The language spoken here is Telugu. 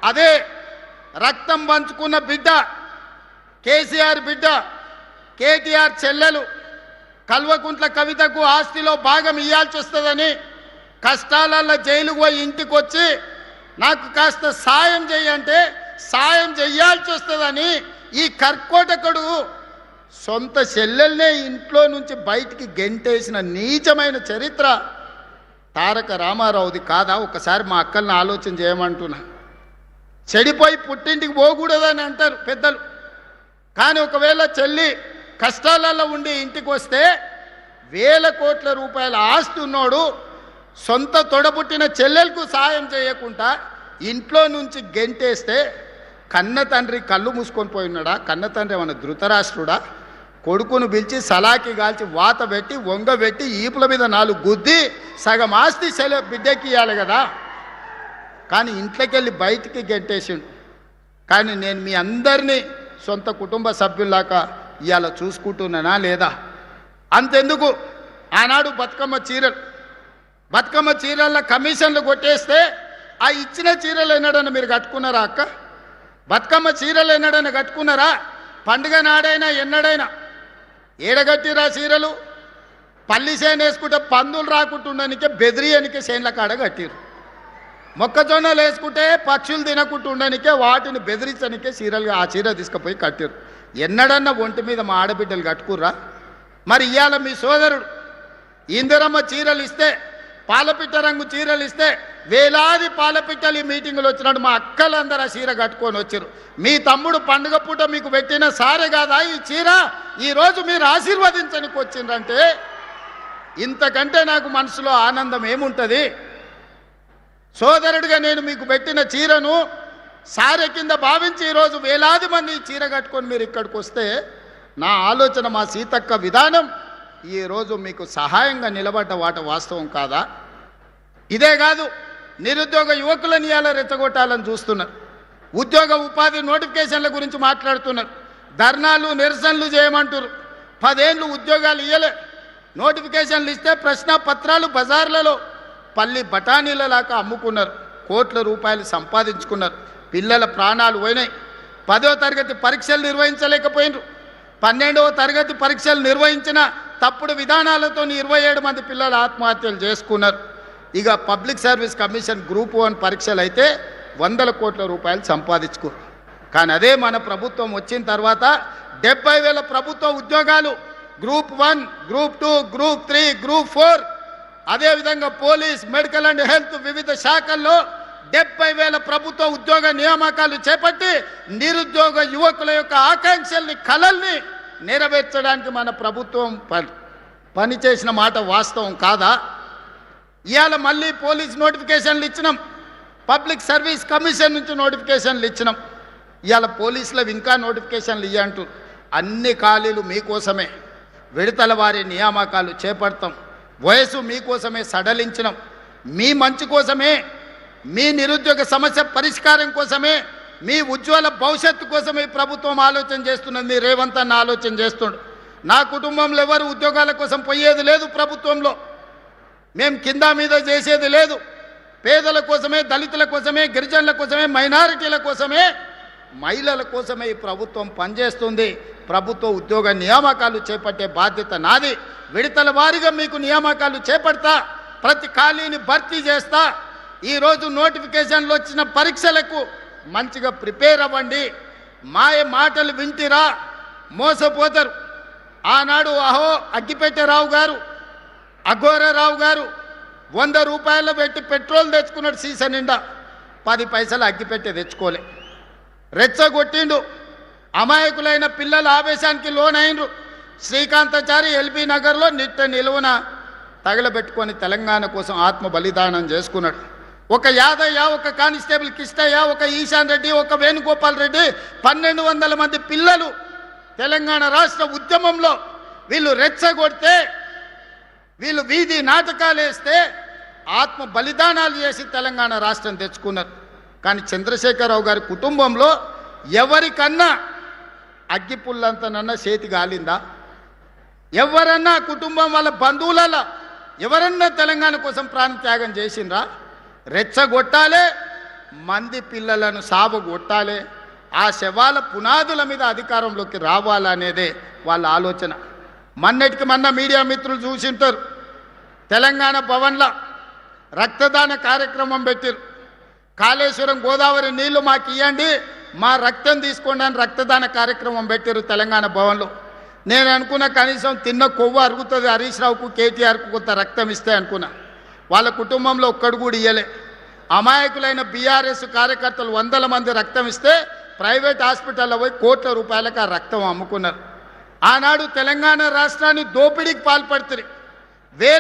అదే రక్తం పంచుకున్న బిడ్డ కేసీఆర్ బిడ్డ కేటీఆర్ చెల్లెలు కల్వకుంట్ల కవితకు ఆస్తిలో భాగం ఇవ్వాల్సి వస్తుందని కష్టాలలో జైలుకు పోయి ఇంటికి వచ్చి నాకు కాస్త సాయం చేయంటే సాయం చేయాల్సి వస్తుందని ఈ కర్కోటకుడు సొంత చెల్లెల్నే ఇంట్లో నుంచి బయటికి గెంటేసిన నీచమైన చరిత్ర తారక రామారావుది కాదా? ఒకసారి మా అక్కల్ని ఆలోచన చేయమంటున్నా. చెడిపోయి పుట్టింటికి పోకూడదని అంటారు పెద్దలు, కానీ ఒకవేళ చెల్లి కష్టాలలో ఉండి ఇంటికి వస్తే వేల కోట్ల రూపాయల ఆస్తి ఉన్నోడు సొంత తొడబుట్టిన చెల్లెలకు సాయం చేయకుండా ఇంట్లో నుంచి గెంటేస్తే కన్న తండ్రి కళ్ళు మూసుకొని పోయి ఉన్నాడా? కన్న తండ్రి ఏమన్నా ధృతరాష్ట్రుడా? కొడుకును పిలిచి సలాకి కాల్చి వాత పెట్టి వంగబెట్టి ఈపుల మీద 4 గుద్ది సగం ఆస్తి బిడ్డకి ఇవ్వాలి కదా, కానీ ఇంట్లోకి వెళ్ళి బయటికి గెంటేసిండు. కానీ నేను మీ అందరినీ సొంత కుటుంబ సభ్యుల్లాగా ఇవాళ చూసుకుంటున్నానా లేదా? అంతెందుకు, ఆనాడు బతుకమ్మ చీరల కమిషన్లు కొట్టేస్తే ఆ ఇచ్చిన చీరలు ఎన్నడన్నా మీరు కట్టుకున్నారా అక్క? బతుకమ్మ చీరలు ఎన్నడన్నా కట్టుకున్నారా? పండుగ నాడైనా ఎన్నడైనా ఏడగట్టిరా చీరలు? పల్లి చేను వేసుకుంటే పందులు రాకుంటుండనికే బెదిరియనికే చేనుల కాడ కట్టిరు. మొక్కజొన్నలు వేసుకుంటే పక్షులు తినకుంటుండనికే వాటిని బెదిరించనికే చీరలు ఆ చీర తీసుకుపోయి కట్టిరు. ఎన్నడన్నా ఒంటి మీద మా ఆడబిడ్డలు కట్టుకుర్రా? మరి ఇవాళ మీ సోదరుడు ఇందిరమ్మ చీరలు ఇస్తే, పాలపిట్ట రంగు చీరలు ఇస్తే వేలాది పాలపిట్టలు ఈ మీటింగులు వచ్చినాడు. మా అక్కలందరూ ఆ చీర కట్టుకొని వచ్చారు. మీ తమ్ముడు పండుగ పూట మీకు పెట్టిన సారే కాదా ఈ చీర? ఈరోజు మీరు ఆశీర్వదించడానికి వచ్చిందంటే ఇంతకంటే నాకు మనసులో ఆనందం ఏముంటుంది? సోదరుడిగా నేను మీకు పెట్టిన చీరను సారె కింద భావించి ఈరోజు వేలాది మంది ఈ చీర కట్టుకొని మీరు ఇక్కడికి వస్తే నా ఆలోచన, మా సీతక్క విధానం ఈరోజు మీకు సహాయంగా నిలబడ్డ వాస్తవం కాదా? ఇదే కాదు, నిరుద్యోగ యువకులను ఇవాళ రెచ్చగొట్టాలని చూస్తున్నారు. ఉద్యోగ ఉపాధి నోటిఫికేషన్ల గురించి మాట్లాడుతున్నారు. ధర్నాలు నిరసనలు చేయమంటారు. 10 ఏళ్ళు ఉద్యోగాలు ఇవ్వలే. నోటిఫికేషన్లు ఇస్తే ప్రశ్న పత్రాలు బజార్లలో పల్లి బఠానీలలాగా అమ్ముకున్నారు. కోట్ల రూపాయలు సంపాదించుకున్నారు. పిల్లల ప్రాణాలు పోయినాయి. 10వ తరగతి పరీక్షలు నిర్వహించలేకపోయినారు. 12వ తరగతి పరీక్షలు నిర్వహించిన తప్పుడు విధానాలతో 27 మంది పిల్లలు ఆత్మహత్యలు చేసుకున్నారు. ఇక పబ్లిక్ సర్వీస్ కమిషన్ గ్రూప్ 1 పరీక్షలు అయితే 100 కోట్ల రూపాయలు సంపాదించుకున్నారు. కానీ అదే మన ప్రభుత్వం వచ్చిన తర్వాత 70,000 ప్రభుత్వ ఉద్యోగాలు గ్రూప్ 1, గ్రూప్ 2, గ్రూప్ 3, గ్రూప్ 4, అదేవిధంగా పోలీస్, మెడికల్ అండ్ హెల్త్ వివిధ శాఖల్లో 70,000 ప్రభుత్వ ఉద్యోగ నియామకాలు చేపట్టి నిరుద్యోగ యువకుల యొక్క ఆకాంక్షల్ని, కలల్ని నెరవేర్చడానికి మన ప్రభుత్వం పనిచేసిన మాట వాస్తవం కాదా? ఇవాళ మళ్ళీ పోలీస్ నోటిఫికేషన్లు ఇచ్చినాం, పబ్లిక్ సర్వీస్ కమిషన్ నుంచి నోటిఫికేషన్లు ఇచ్చినాం. ఇవాళ పోలీసులకు ఇంకా నోటిఫికేషన్లు ఇవ్వంటూ అన్ని ఖాళీలు మీకోసమే, విడతల వారి నియామకాలు చేపడతాం. వయసు మీకోసమే సడలించినాం. మీ మంచి కోసమే, మీ నిరుద్యోగ సమస్య పరిష్కారం కోసమే, మీ ఉజ్వల భవిష్యత్తు కోసమే ప్రభుత్వం ఆలోచన చేస్తున్నది. మీ రేవంత్ అన్న ఆలోచన చేస్తుండు. నా కుటుంబంలో ఎవరు ఉద్యోగాల కోసం పోయేది లేదు. ప్రభుత్వంలో మేము కింద మీద చేసేది లేదు. పేదల కోసమే, దళితుల కోసమే, గిరిజనుల కోసమే, మైనారిటీల కోసమే, మహిళల కోసమే ఈ ప్రభుత్వం పనిచేస్తుంది. ప్రభుత్వ ఉద్యోగ నియామకాలు చేపట్టే బాధ్యత నాది. విడతల వారీగా మీకు నియామకాలు చేపడతా, ప్రతి ఖాళీని భర్తీ చేస్తా. ఈరోజు నోటిఫికేషన్లు వచ్చిన పరీక్షలకు మంచిగా ప్రిపేర్ అవ్వండి. మాయ మాటలు వింటిరా మోసపోతారు. ఆనాడు అగ్గిపెట్టెరావు గారు, అఘోరరావు గారు 100 రూపాయలు పెట్టి పెట్రోల్ తెచ్చుకున్నాడు సీసా నిండా. 10 పైసలు అగ్గిపెట్టె తెచ్చుకోలే. రెచ్చగొట్టిండు. అమాయకులైన పిల్లల ఆవేశానికి లోనైండ్రు. శ్రీకాంతాచారి ఎల్బీ నగర్లో నిట్ట నిలువున తగలబెట్టుకొని తెలంగాణ కోసం ఆత్మ బలిదానం చేసుకున్నాడు. ఒక యాదయ్య, ఒక కానిస్టేబుల్ కిష్టయ్య, ఒక ఈశాన్ రెడ్డి, ఒక వేణుగోపాల్ రెడ్డి, 1200 మంది పిల్లలు తెలంగాణ రాష్ట్ర ఉద్యమంలో వీళ్ళు రెచ్చగొడితే, వీళ్ళు వీధి నాటకాలు వేస్తే ఆత్మ బలిదానాలు చేసి తెలంగాణ రాష్ట్రం తెచ్చుకున్నారు. కానీ చంద్రశేఖరరావు గారి కుటుంబంలో ఎవరికన్నా అగ్గిపుల్లంతనన్నా చేతి గాలిందా? ఎవరన్నా కుటుంబం వాళ్ళ బంధువులలో ఎవరన్నా తెలంగాణ కోసం ప్రాణత్యాగం చేసిండ్రా? రెచ్చగొట్టాలే, మంది పిల్లలను సాగు కొట్టాలి, ఆ శవాల పునాదుల మీద అధికారంలోకి రావాలనేదే వాళ్ళ ఆలోచన. మొన్నటికి మొన్న మీడియా మిత్రులు చూసింటారు, తెలంగాణ భవన్లో రక్తదాన కార్యక్రమం పెట్టారు. కాళేశ్వరం గోదావరి నీళ్లు మాకు ఇవ్వండి, మా రక్తం తీసుకోండి అని రక్తదాన కార్యక్రమం పెట్టారు తెలంగాణ భవన్లో. నేను అనుకున్న కనీసం తిన్న కొవ్వు అరుగుతుంది, హరీష్ రావుకు కేటీఆర్కు కొంత రక్తం ఇస్తే అనుకున్నా. వాళ్ళ కుటుంబంలో ఒక్కడు కూడా ఇయ్యలే. అమాయకులైన బీఆర్ఎస్ కార్యకర్తలు 100 మంది రక్తం ఇస్తే ప్రైవేట్ హాస్పిటల్లో పోయి కోట్ల రూపాయలకు ఆ రక్తం అమ్ముకున్నారు. ఆనాడు తెలంగాణ రాష్ట్రాన్ని దోపిడీకి పాల్పడుతుంది. వేల